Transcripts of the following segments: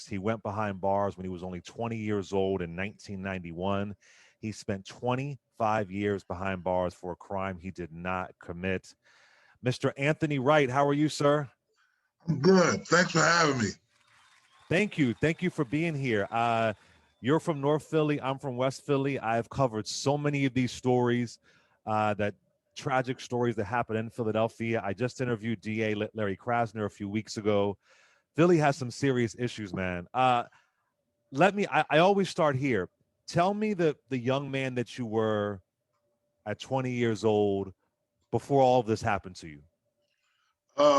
first. He went behind bars when he was only 20 years old in 1991. He spent 25 years behind bars for a crime he did not commit. Mr. Anthony Wright, how are you, sir? I'm good. Thanks for having me. Thank you. Thank you for being here. You're from North Philly. I'm from West Philly. I've covered so many of these stories, that tragic stories that happened in Philadelphia. I just interviewed DA Larry Krasner a few weeks ago. Philly has some serious issues, man. I always start here. Tell me the young man that you were at 20 years old before all of this happened to you.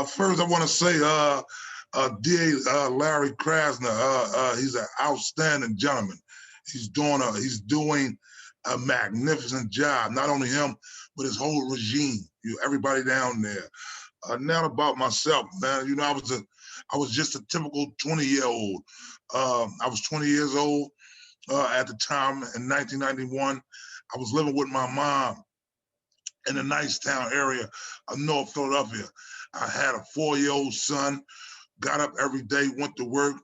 First, I want to say, DA Larry Krasner, he's an outstanding gentleman. He's doing a magnificent job. Not only him, but his whole regime. Everybody down there. Now about myself, man. I was just a typical 20-year-old. I was 20 years old at the time in 1991. I was living with my mom in the Nicetown area of North Philadelphia. I had a 4-year-old son, got up every day, went to work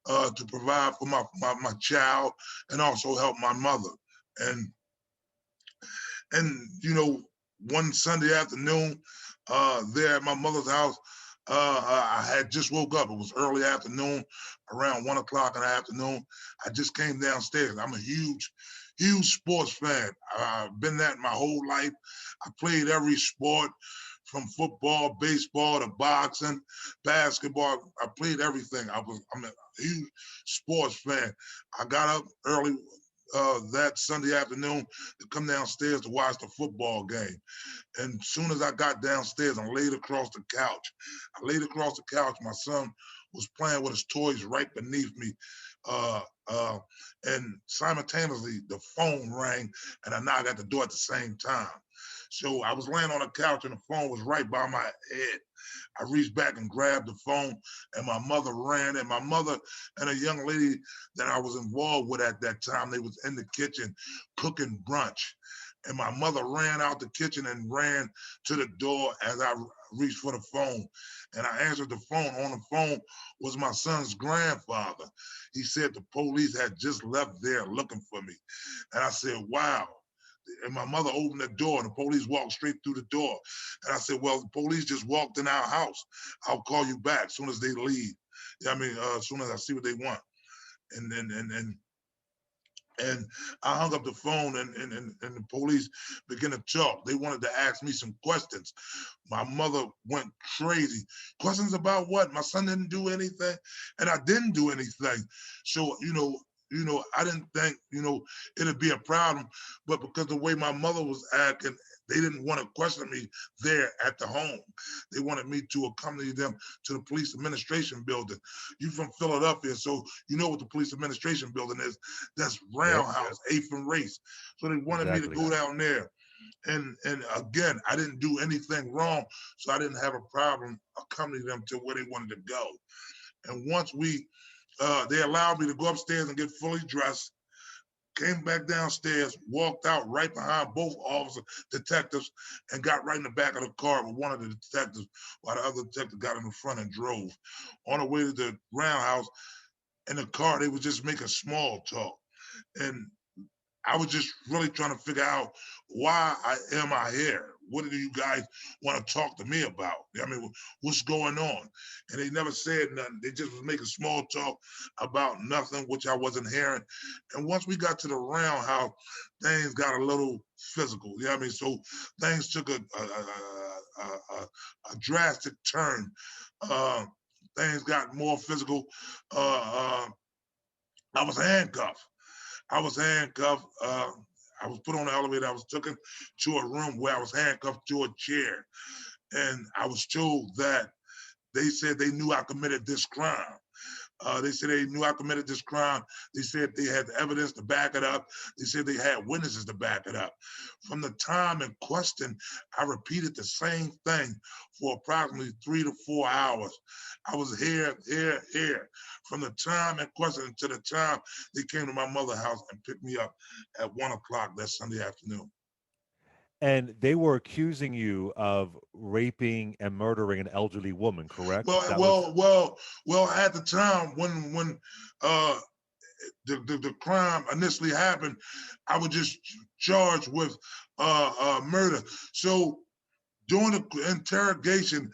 to provide for my child and also help my mother. And and one Sunday afternoon, there at my mother's house, I had just woke up. It was early afternoon, around 1 o'clock in the afternoon. I just came downstairs. I'm a huge sports fan. I've been that my whole life. I played every sport from football, baseball to boxing, basketball. I played everything. I'm a huge sports fan. I got up early that Sunday afternoon to come downstairs to watch the football game. And as soon as I got downstairs, I laid across the couch. I laid across the couch. My son was playing with his toys right beneath me. Uh, uh, and simultaneously, the phone rang and I knocked at the door at the same time. So I was laying on the couch and the phone was right by my head. I reached back and grabbed the phone, and my mother ran. And my mother and a young lady that I was involved with at that time, they was in the kitchen cooking brunch. And my mother ran out the kitchen and ran to the door as I reached for the phone. And I answered the phone. On the phone was my son's grandfather. He said the police had just left there looking for me. And I said, wow. And my mother opened the door and the police walked straight through the door. And I said, well, the police just walked in our house. I'll call you back as soon as they leave. As soon as I see what they want. And then and I hung up the phone and the police began to talk. They wanted to ask me some questions. My mother went crazy. Questions about what? My son didn't do anything. And I didn't do anything. So, I didn't think, it'd be a problem. But because the way my mother was acting, they didn't want to question me there at the home. They wanted me to accompany them to the police administration building. You from Philadelphia, so you know what the police administration building is. That's Yep, Roundhouse, 8th and Race. So they wanted me to exactly. go down there. And again, I didn't do anything wrong, so I didn't have a problem accompanying them to where they wanted to go. And once they allowed me to go upstairs and get fully dressed, came back downstairs, walked out right behind both officer detectives, and got right in the back of the car with one of the detectives, while the other detective got in the front and drove. On the way to the roundhouse, in the car, they were just making small talk. And I was just really trying to figure out am I here? What do you guys want to talk to me about? What's going on? And they never said nothing. They just was making small talk about nothing, which I wasn't hearing. And once we got to the roundhouse, things got a little physical. So things took a drastic turn. Uh, Things got more physical. Uh, uh, I was handcuffed. I was handcuffed. I was put on the elevator. I was taken to a room where I was handcuffed to a chair. And I was told that they said they knew I committed this crime. They said they knew I committed this crime. They said they had evidence to back it up. They said they had witnesses to back it up. From the time in question, I repeated the same thing for approximately 3 to 4 hours. I was here. From the time in question to the time they came to my mother's house and picked me up at 1 o'clock that Sunday afternoon. And they were accusing you of raping and murdering an elderly woman, correct? Well, That was at the time when uh, the crime initially happened, I was just charged with murder. So during the interrogation,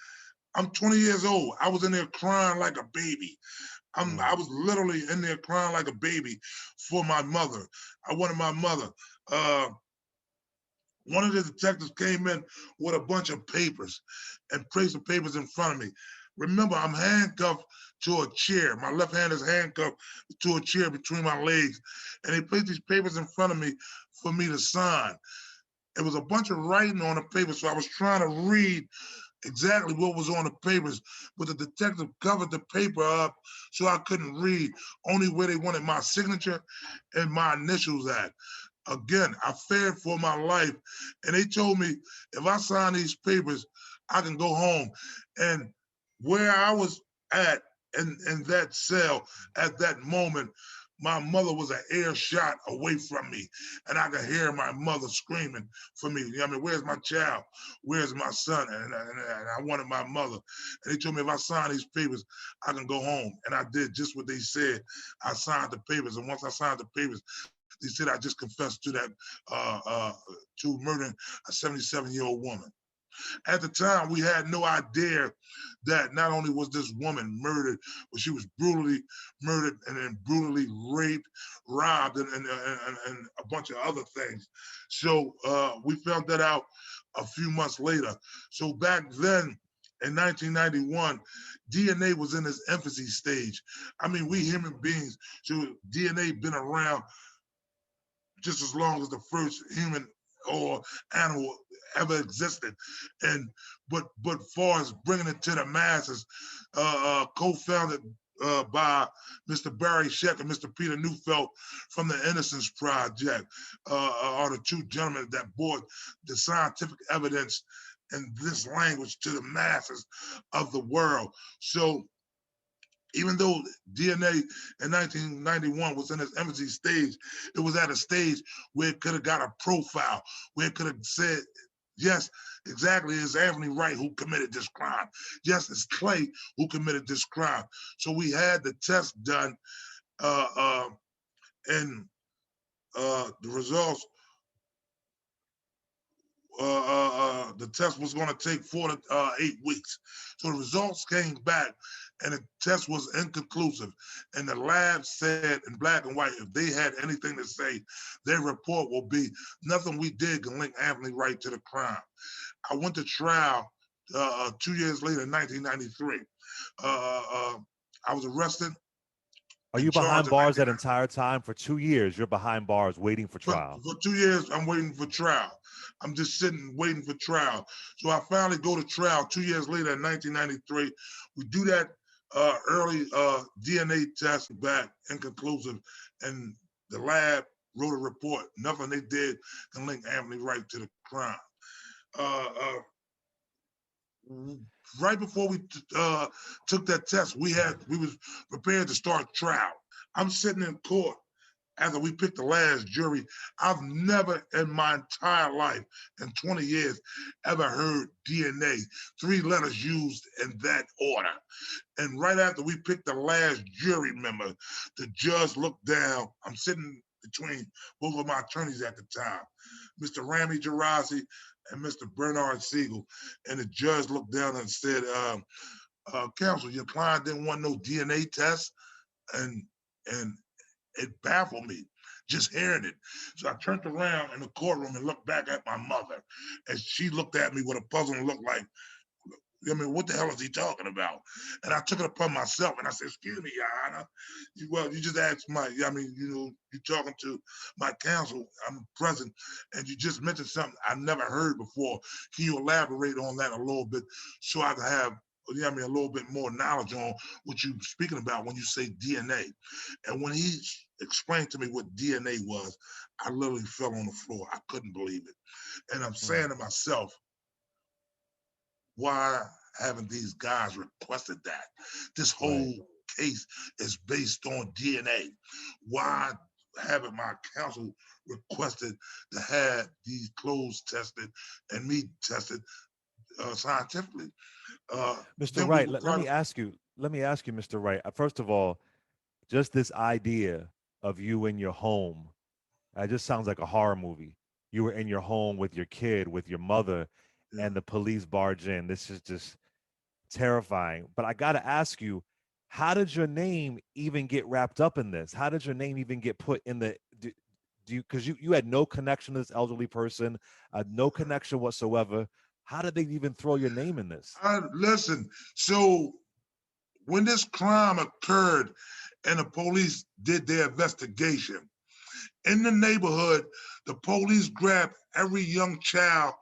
I'm 20 years old. I was in there crying like a baby. I was literally in there crying like a baby for my mother. I wanted my mother. Uh, One of the detectives came in with a bunch of papers and placed the papers in front of me. Remember, I'm handcuffed to a chair. My left hand is handcuffed to a chair between my legs. And they placed these papers in front of me for me to sign. It was a bunch of writing on the paper, so I was trying to read exactly what was on the papers, but the detective covered the paper up so I couldn't read, only where they wanted my signature and my initials at. Again, I feared for my life, and they told me if I sign these papers, I can go home. And where I was at in that cell at that moment, my mother was an air shot away from me, and I could hear my mother screaming for me. I mean, where's my child? Where's my son? And I wanted my mother. And they told me if I sign these papers, I can go home. And I did just what they said. I signed the papers, and once I signed the papers, they said I just confessed to that to murdering a 77-year-old woman. At the time, we had no idea that not only was this woman murdered, but she was brutally murdered and then brutally raped, robbed, and a bunch of other things. So we found that out a few months later. So back then, in 1991, DNA was in its infancy stage. I mean, we human beings, so DNA been around just as long as the first human or animal ever existed. And but far as bringing it to the masses, co-founded by Mr. Barry Sheck and Mr. Peter Neufeld from the Innocence Project, are the two gentlemen that brought the scientific evidence in this language to the masses of the world. So even though DNA in 1991 was in its infancy stage, it was at a stage where it could have got a profile, where it could have said, yes, exactly, it's Anthony Wright who committed this crime. Yes, it's Clay who committed this crime. So we had the test done, uh, uh, and the results, the test was going to take 4 to 8 weeks. So the results came back and the test was inconclusive. And the lab said in black and white, if they had anything to say, their report will be nothing we did can link Anthony Wright to the crime. I went to trial 2 years later in 1993. I was arrested Are and you charged behind in bars that 1993. entire time? For 2 years, you're behind bars waiting for trial. For 2 years, I'm waiting for trial. I'm just sitting waiting for trial. So I finally go to trial 2 years later in 1993. We do that early DNA test back inconclusive, and the lab wrote a report. Nothing they did can link Anthony Wright to the crime. Uh, right before we took that test, we was prepared to start trial. I'm sitting in court after we picked the last jury. I've never in my entire life, in 20 years, ever heard DNA, 3 letters used in that order. And right after we picked the last jury member, the judge looked down. I'm sitting between both of my attorneys at the time, Mr. Rami Gerasi and Mr. Bernard Siegel. And the judge looked down and said, counsel, your client didn't want no DNA test. And and it baffled me just hearing it. So I turned around in the courtroom and looked back at my mother, and she looked at me with a puzzled look like, I mean, what the hell is he talking about? And I took it upon myself and I said, excuse me, Your Honor. Well, you just asked I mean, you're talking to my counsel. I'm present, and you just mentioned something I never heard before. Can you elaborate on that a little bit so I can have a little bit more knowledge on what you're speaking about when you say DNA? And when he explained to me what DNA was, I literally fell on the floor. I couldn't believe it. And I'm saying to myself, why haven't these guys requested that? This Right. whole case is based on DNA. Why having my counsel requested to have these clothes tested and me tested scientifically. Mr. Then we Wright, would let try to. me ask you. Let me ask you, Mr. Wright. First of all, just this idea of you in your home, it just sounds like a horror movie. You were in your home with your kid, with your mother, Yeah. and the police barge in. This is just terrifying. But I got to ask you, how did your name even get wrapped up in this? How did your name even get put in the? Do you, because you had no connection to this elderly person, no connection whatsoever. How did they even throw your name in this? Listen. So when this crime occurred and the police did their investigation in the neighborhood, the police grabbed every young child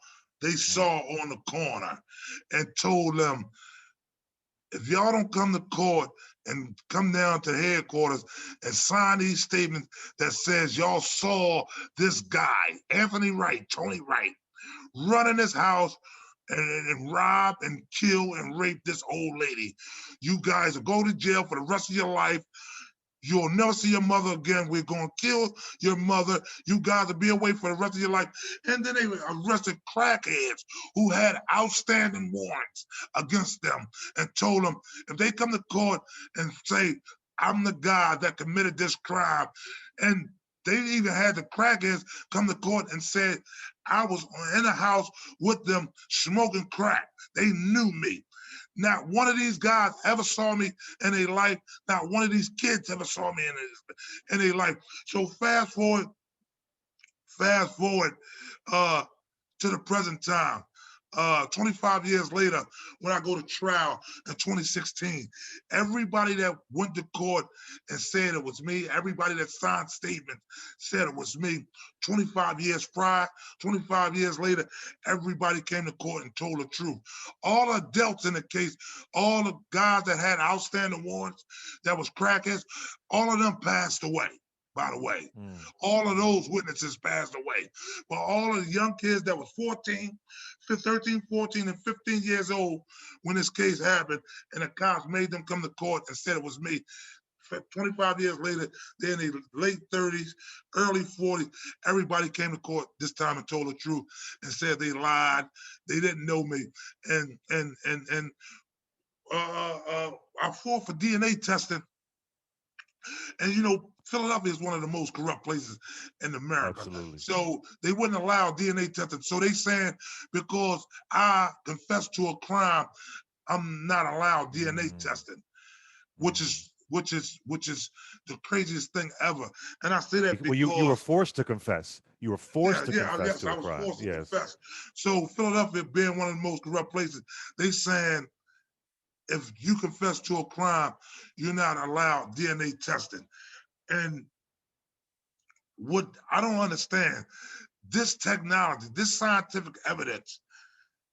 they Mm. saw on the corner and told them, if y'all don't come to court and come down to headquarters and sign these statements that says y'all saw this guy, Anthony Wright, Tony Wright, run in his house and rob and kill and rape this old lady, you guys will go to jail for the rest of your life. You'll never see your mother again. We're going to kill your mother. You guys will be away for the rest of your life. And then they arrested crackheads who had outstanding warrants against them and told them if they come to court and say, I'm the guy that committed this crime, and they even had the crackheads come to court and said, I was in the house with them smoking crack. They knew me. Not one of these guys ever saw me in their life. Not one of these kids ever saw me in their life. So fast forward uh, to the present time. 25 years later, when I go to trial in 2016, everybody that went to court and said it was me, everybody that signed statements said it was me. 25 years prior, 25 years later, everybody came to court and told the truth. All the adults in the case, all the guys that had outstanding warrants, that was crackheads, all of them passed away, by the way. Mm. All of those witnesses passed away. But all of the young kids that was 14, 13, 14, and 15 years old when this case happened, and the cops made them come to court and said it was me. 25 years later, they're in their late 30s, early 40s. Everybody came to court this time and told the truth and said they lied. They didn't know me. And I fought for DNA testing. And Philadelphia is one of the most corrupt places in America. Absolutely. So they wouldn't allow DNA testing. So they saying because I confessed to a crime, I'm not allowed DNA Mm. testing, which Mm. is the craziest thing ever. And I say that Well, you were because forced to confess. You were yeah, forced to yeah, confess yes, to I a was crime. forced to Yes. confess. So Philadelphia being one of the most corrupt places, they saying if you confess to a crime, you're not allowed DNA testing. And what I don't understand, this technology, this scientific evidence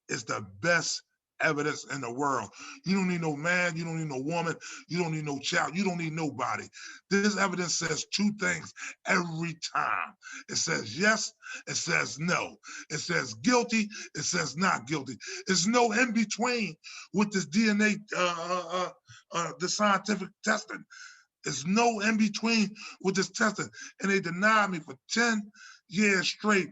is the best evidence in the world. You don't need no man, you don't need no woman, you don't need no child, you don't need nobody. This evidence says two things every time. It says yes, it says no. It says guilty, it says not guilty. There's no in between with this DNA, the scientific testing. There's no in between with this testing. And they denied me for 10 years straight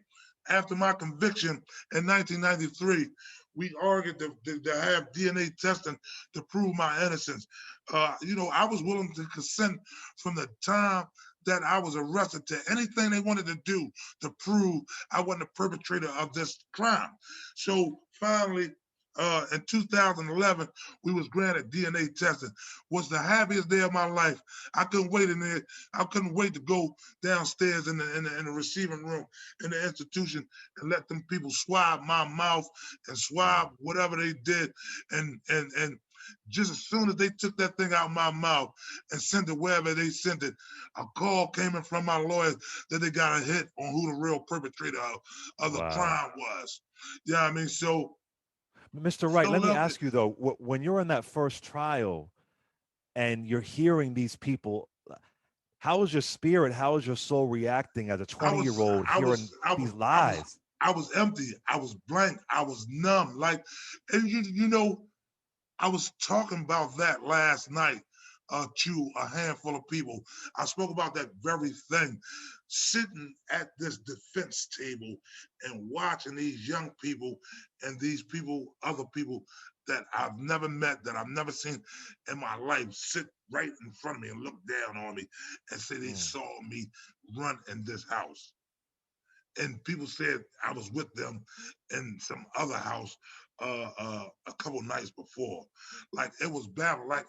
after my conviction in 1993. We argued to have DNA testing to prove my innocence. I was willing to consent from the time that I was arrested to anything they wanted to do to prove I wasn't the perpetrator of this crime. So finally, in 2011, we was granted DNA testing. Was the happiest day of my life. I couldn't wait in there. I couldn't wait to go downstairs in the receiving room in the institution and let them people swab my mouth and swab Wow. whatever they did. And just as soon as they took that thing out of my mouth and sent it wherever they sent it, a call came in from my lawyers that they got a hit on who the real perpetrator of the Wow. crime was. Yeah, I mean, so Mr. Wright, let me Philadelphia, ask you though, when you're in that first trial and you're hearing these people, how is your spirit, how is your soul reacting as a I 20-year was, old I hearing was, I was, these I was, lies? I was empty. I was blank. I was numb. Like, and I was talking about that last night to a handful of people. I spoke about that very thing, sitting at this defense table and watching these young people and these people, other people that I've never met, that I've never seen in my life, sit right in front of me and look down on me and say they Mm. saw me run in this house. And people said I was with them in some other house a couple nights before. Like it was battle. Like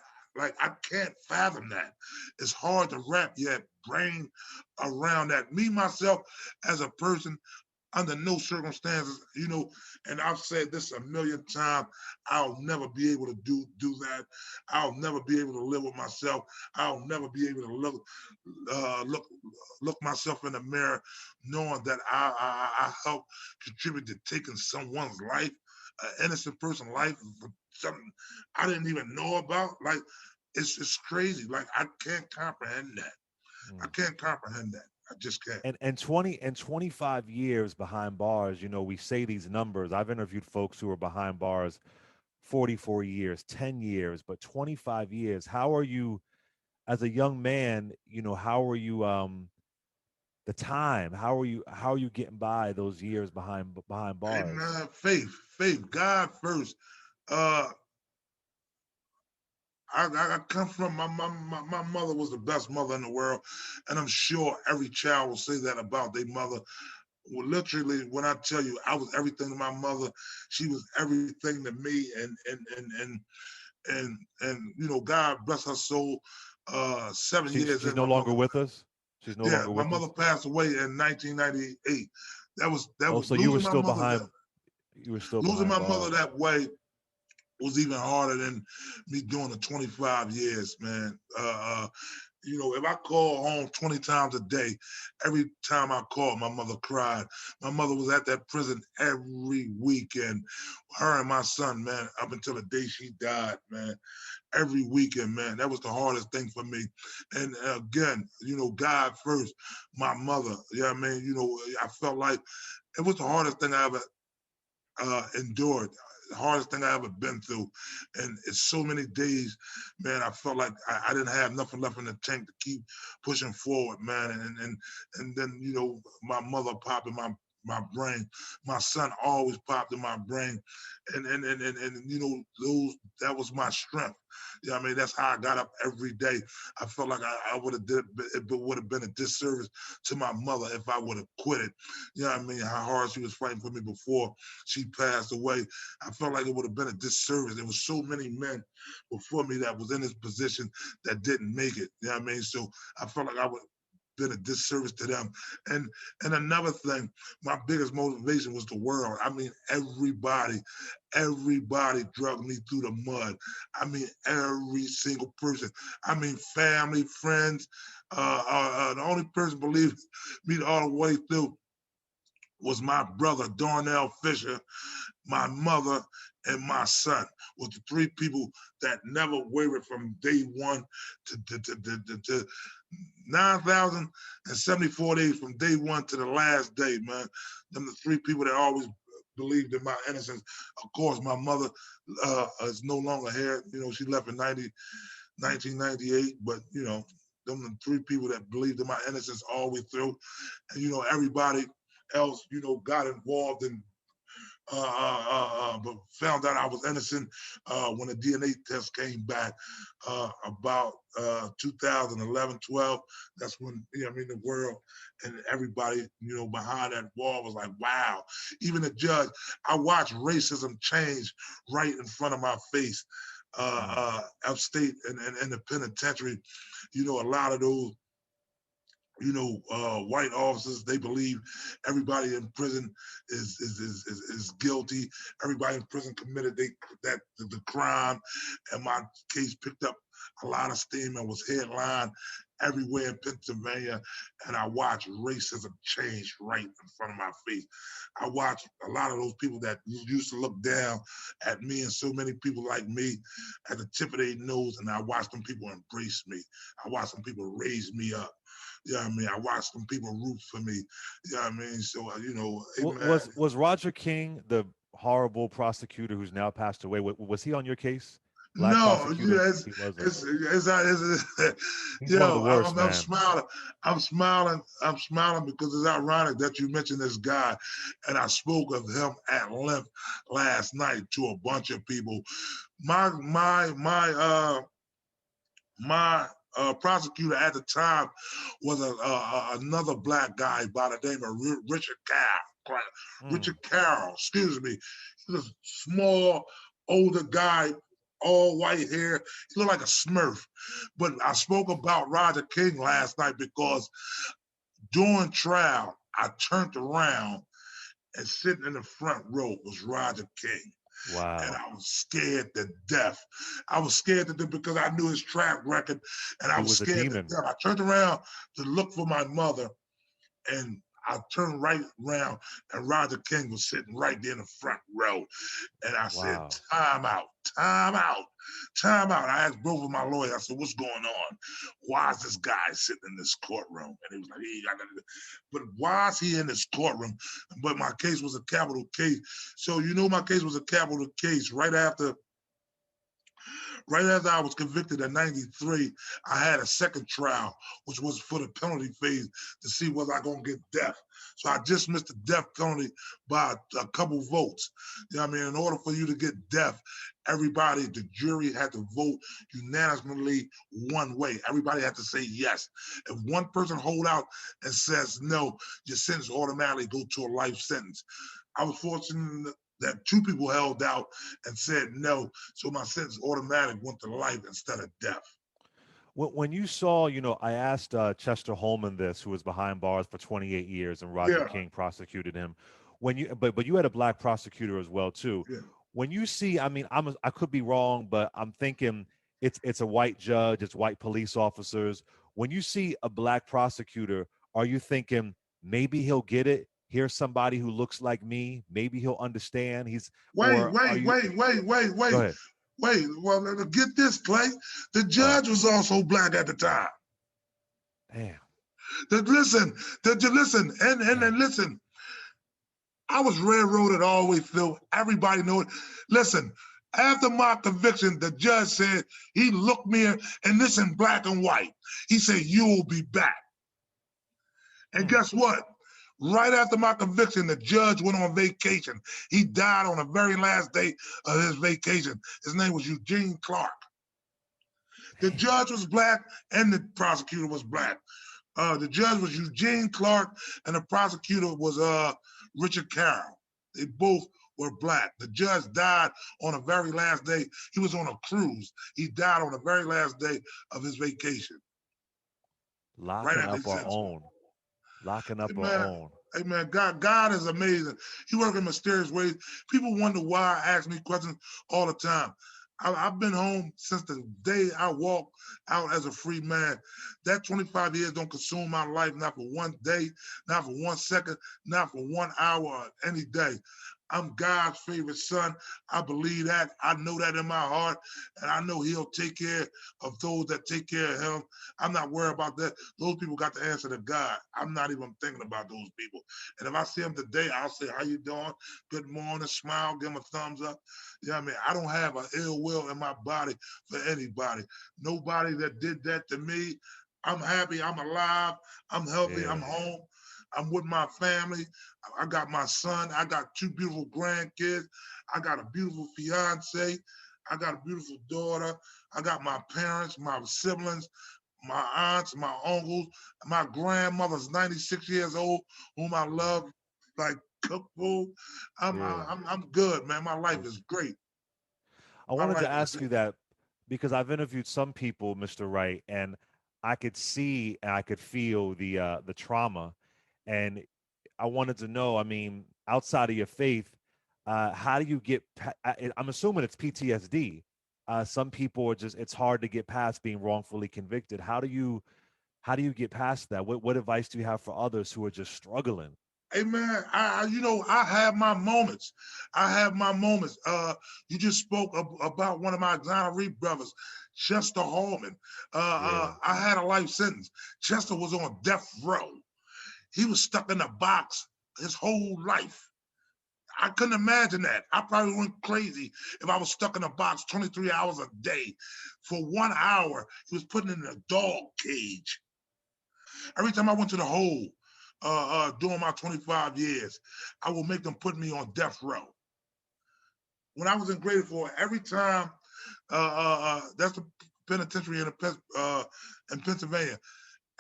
I can't fathom that. It's hard to wrap your brain around that. Me myself as a person, under no circumstances, and I've said this a million times, I'll never be able to do that. I'll never be able to live with myself. I'll never be able to look look myself in the mirror knowing that I helped contribute to taking someone's life, an innocent person's life, for something I didn't even know about. Like it's just crazy. Like I can't comprehend that. I Mm. can't comprehend that. I just can't. And 25 years behind bars, we say these numbers. I've interviewed folks who are behind bars 44 years, 10 years, but 25 years. How are you as a young man, how are you the time? How are you getting by those years behind Hey bars? man, faith, God first. Uh, I come from my mother was the best mother in the world, and I'm sure every child will say that about their mother. Well, literally, when I tell you I was everything to my mother, she was everything to me, and God bless her soul. 7 years She's in no my longer mother. with us. She's no Yeah, longer my with mother us. passed away in 1998. That Oh, was so you were losing my still mother. behind. You were still Losing behind my mother bars. that way was even harder than me doing the 25 years, man. If I call home 20 times a day, every time I called, my mother cried. My mother was at that prison every weekend. Her and my son, man, up until the day she died, man. Every weekend, man. That was the hardest thing for me. And again, God first, my mother. Yeah, I mean, I felt like it was the hardest thing I ever endured. The hardest thing I ever been through, and it's so many days, man. I felt like I didn't have nothing left in the tank to keep pushing forward, man. And then my mother popped in my brain. My son always popped in my brain, and those that was my strength. Yeah, I mean that's how I got up every day. I felt like I would have did it would have been a disservice to my mother if I would have quit it. You know what I mean? How hard she was fighting for me before she passed away. I felt like it would have been a disservice. There was so many men before me that was in this position that didn't make it. You know what I mean? So I felt like I would been a disservice to them. And and another thing, my biggest motivation was the world. I mean, everybody drugged me through the mud. I mean, every single person. I mean, family, friends. The only person believed me all the way through was my brother Darnell Fisher, my mother, and my son. Was the three people that never wavered from day one to 9,074 days from day one to the last day, man. Them the three people that always believed in my innocence. Of course, my mother is no longer here. She left in 1998, but them the three people that believed in my innocence all the way through. And everybody else, got involved in but found out I was innocent when the DNA test came back about 2011, 12. That's when, the world and everybody, behind that wall was like, wow. Even the judge, I watched racism change right in front of my face. Mm. Upstate and the penitentiary, a lot of those white officers, they believe everybody in prison is guilty. Everybody in prison committed the crime, and my case picked up a lot of steam and was headlined everywhere in Pennsylvania. And I watched racism change right in front of my face. I watched a lot of those people that used to look down at me and so many people like me at the tip of their nose, and I watched them people embrace me. I watched them people raise me up. You know what I mean? I watched some people root for me. You know what I mean? So, hey man, Was Roger King the horrible prosecutor who's now passed away? Was he on your case? Black No, prosecutor, yeah, he wasn't. you He's one of the know, worst, I'm man. smiling. I'm smiling because it's ironic that you mentioned this guy, and I spoke of him at length last night to a bunch of people. My my my uh my prosecutor at the time was another black guy by the name of Richard Carroll. Mm. Richard Carroll, excuse me. He was a small, older guy, all white hair. He looked like a Smurf. But I spoke about Roger King last night because during trial, I turned around and sitting in the front row was Roger King, and Wow. I was scared to death. I was scared to death because I knew his track record, and I He was was a scared to demon. death. I turned around to look for my mother, and I turned right around, and Roger King was sitting right there in the front row. And I said, Wow. time out, time out, time out. I asked both of my lawyers, I said, what's going on? Why is this guy sitting in this courtroom? And he was like, he got nothing to do. But why is he in this courtroom? But my case was a capital case. So you know my case was a capital case right after I was convicted in 93, I had a second trial, which was for the penalty phase to see whether I gonna get death. So I just missed the death penalty by a couple votes. You know what I mean? In order for you to get death, everybody, the jury had to vote unanimously one way. Everybody had to say yes. If one person hold out and says no, your sentence automatically go to a life sentence. I was fortunate that two people held out and said no, so my sentence automatic went to life instead of death. When you saw, I asked Chester Holman this, who was behind bars for 28 years, and Roger Yeah, King prosecuted him. But you had a black prosecutor as well too. yeah. When you see, I mean, I could be wrong, but I'm thinking it's a white judge, it's white police officers. When you see a black prosecutor, are you thinking maybe he'll get it? Here's somebody who looks like me. Maybe he'll understand. Wait, Or are wait, you? wait, wait, wait, Go wait, ahead. wait. Well, get this, Clay. The All right. judge was also black at the time. Damn. Listen, listen, and Damn. listen. I was railroaded all the way through. Everybody knew it. Listen, after my conviction, the judge said he looked me in this in black and white. He said, "You will be back." And Mm. guess what? Right after my conviction, the judge went on vacation. He died on the very last day of his vacation. His name was Eugene Clark. The Damn. judge was black and the prosecutor was black. The judge was Eugene Clark and the prosecutor was Richard Carroll. They both were black. The judge died on the very last day. He was on a cruise. He died on the very last day of his vacation, right Locking after he up our sentenced him. own. Locking up our Amen. own. Amen. God is amazing. He works in mysterious ways. People wonder why I ask me questions all the time. I've been home since the day I walked out as a free man. That 25 years don't consume my life, not for one day, not for 1 second, not for 1 hour, any day. I'm God's favorite son. I believe that. I know that in my heart. And I know he'll take care of those that take care of him. I'm not worried about that. Those people got the answer to God. I'm not even thinking about those people. And if I see them today, I'll say, how you doing? Good morning, smile, give them a thumbs up. You know what I mean? I don't have an ill will in my body for anybody. Nobody that did that to me. I'm happy. I'm alive. I'm healthy. I'm Yeah. home. I'm with my family. I got my son. I got two beautiful grandkids. I got a beautiful fiance. I got a beautiful daughter. I got my parents, my siblings, my aunts, my uncles. My grandmother's 96 years old, whom I Mm. love like cook food. I'm Yeah. I'm I'm good, man. My life is great. I My wanted to life is ask great. you that because I've interviewed some people, Mr. Wright, and I could see and I could feel the trauma, and I wanted to know. I mean, outside of your faith, how do you get? I'm assuming it's PTSD. Some people are just it's hard to get past being wrongfully convicted. How do you get past that? What advice do you have for others who are just struggling? Hey man, I have my moments. I have my moments. You just spoke about one of my exoneree brothers, Chester Hallman. Yeah. I had a life sentence. Chester was on death row. He was stuck in a box his whole life. I couldn't imagine that. I probably went crazy if I was stuck in a box 23 hours a day. For 1 hour, he was putting in a dog cage. Every time I went to the hole during my 25 years, I would make them put me on death row. When I was in grade 4, every time, that's the penitentiary in Pennsylvania.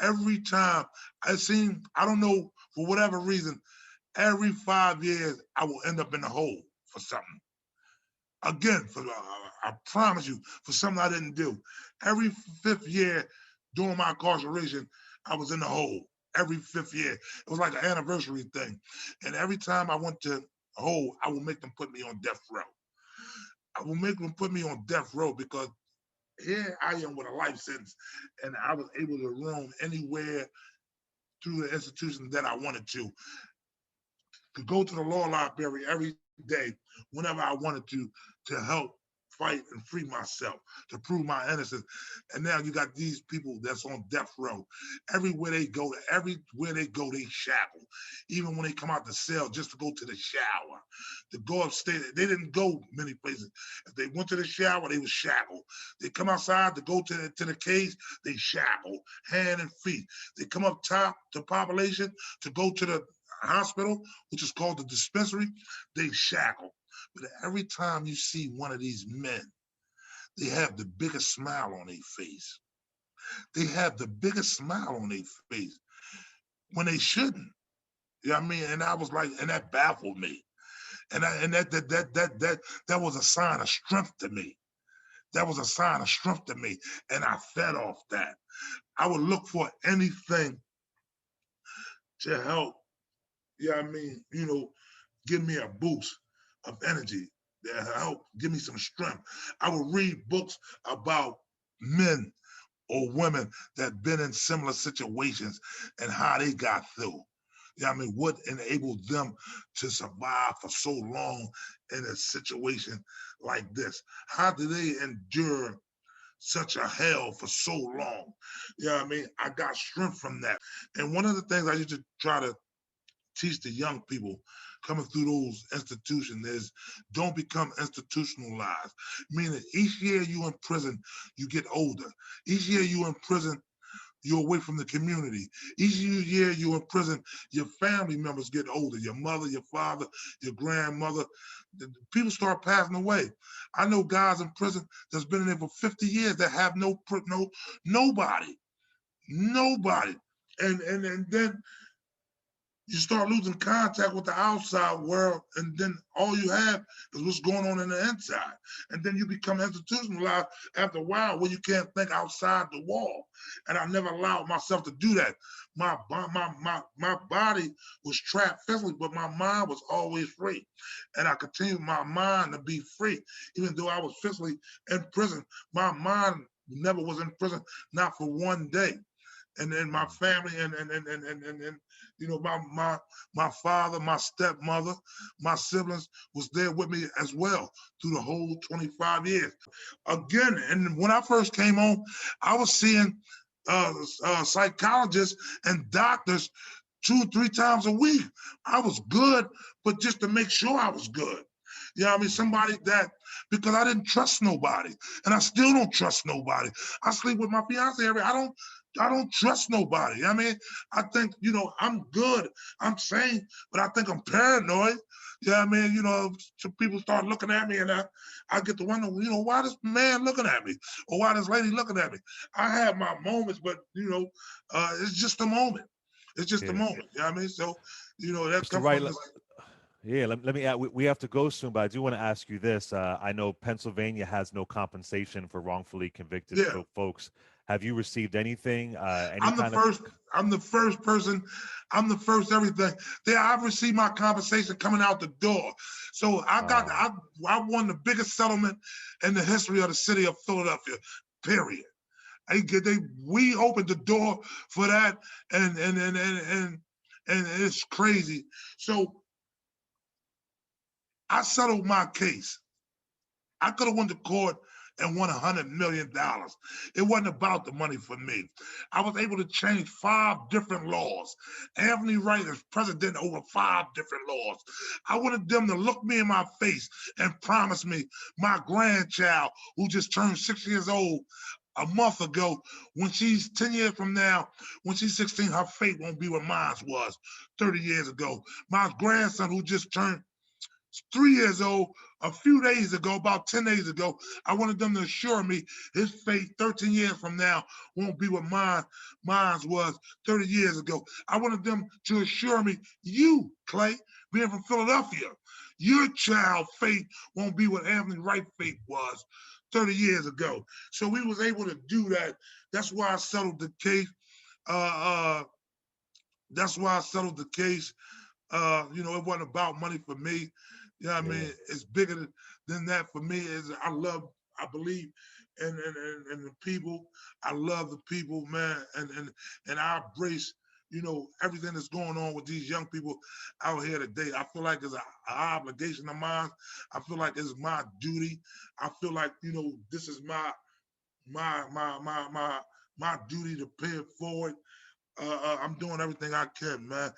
Every time I seemed, I don't know, for whatever reason, every 5 years I will end up in the hole for something. Again, I promise you, for something I didn't do. Every 5th year during my incarceration, I was in the hole. Every 5th year, it was like an anniversary thing. And every time I went to the hole, I will make them put me on death row. I will make them put me on death row because here I am with a life sentence, and I was able to roam anywhere through the institution that I wanted to. Could go to the law library every day whenever I wanted to help fight and free myself, to prove my innocence. And now you got these people that's on death row. Everywhere they go, they shackle. Even when they come out the cell just to go to the shower, to go upstairs, they didn't go many places. If they went to the shower, they was shackled. They come outside to go to the cage, they shackle, hand and feet. They come up top to population to go to the hospital, which is called the dispensary, they shackle. But every time you see one of these men, they have the biggest smile on their face. They have the biggest smile on their face when they shouldn't. You know what I mean? And I was like, and that baffled me. And that was a sign of strength to me. That was a sign of strength to me. And I fed off that. I would look for anything to help, you know what I mean, give me a boost of energy that help give me some strength. I would read books about men or women that been in similar situations and how they got through. You know what I mean? What enabled them to survive for so long in a situation like this? How did they endure such a hell for so long? You know what I mean? I got strength from that. And one of the things I used to try to teach the young people coming through those institutions is don't become institutionalized. Meaning each year you in prison, you get older. Each year you in prison, you're away from the community. Each year you in prison, your family members get older. Your mother, your father, your grandmother. People start passing away. I know guys in prison that's been in there for 50 years that have nobody. Nobody. And then you start losing contact with the outside world, and then all you have is what's going on in the inside. And then you become institutionalized after a while where you can't think outside the wall. And I never allowed myself to do that. My body was trapped physically, but my mind was always free. And I continued my mind to be free. Even though I was physically in prison, my mind never was in prison, not for one day. And then my family and my father, my stepmother, my siblings was there with me as well through the whole 25 years. Again, and when I first came home, I was seeing psychologists and doctors 2 or 3 times a week. I was good, but just to make sure I was good. You know what I mean? Somebody that, because I didn't trust nobody, and I still don't trust nobody. I sleep with my fiance every. I don't trust nobody. You know what I mean, I think I'm good, I'm sane, but I think I'm paranoid. You know what I mean? So people start looking at me, and I get to wonder, why this man looking at me, or why this lady looking at me. I have my moments, but it's just a moment. It's just a Yeah. moment. You know what I mean? So, that Mr. comes Wright, from this. yeah, let me add, we have to go soon, but I do want to ask you this. I know Pennsylvania has no compensation for wrongfully convicted Yeah. folks. Have you received anything, any I'm the kind of? first. I'm the first person. I'm the first everything. There, I've received my compensation coming out the door. So Wow. I won the biggest settlement in the history of the city of Philadelphia. Period. We opened the door for that, and it's crazy. So I settled my case. I could have went to court and won $100 million. It wasn't about the money for me. I was able to change 5 different laws. Anthony Wright is president over 5 different laws. I wanted them to look me in my face and promise me my grandchild, who just turned 6 years old a month ago, when she's 10 years from now, when she's 16, her fate won't be what mine was 30 years ago. My grandson, who just turned 3 years old a few days ago, about 10 days ago, I wanted them to assure me his fate 13 years from now won't be what mine was 30 years ago. I wanted them to assure me, you, Clay, being from Philadelphia, your child fate won't be what Anthony Wright fate was 30 years ago. So we was able to do that. That's why I settled the case. Uh, uh, that's why I settled the case. It wasn't about money for me. You know what I Yeah. mean? It's bigger than that for me. Is I believe in the people. I love the people, man, and I embrace, everything that's going on with these young people out here today. I feel like it's an obligation of mine. I feel like it's my duty. I feel like, this is my duty to pay it forward. I'm doing everything I can, man.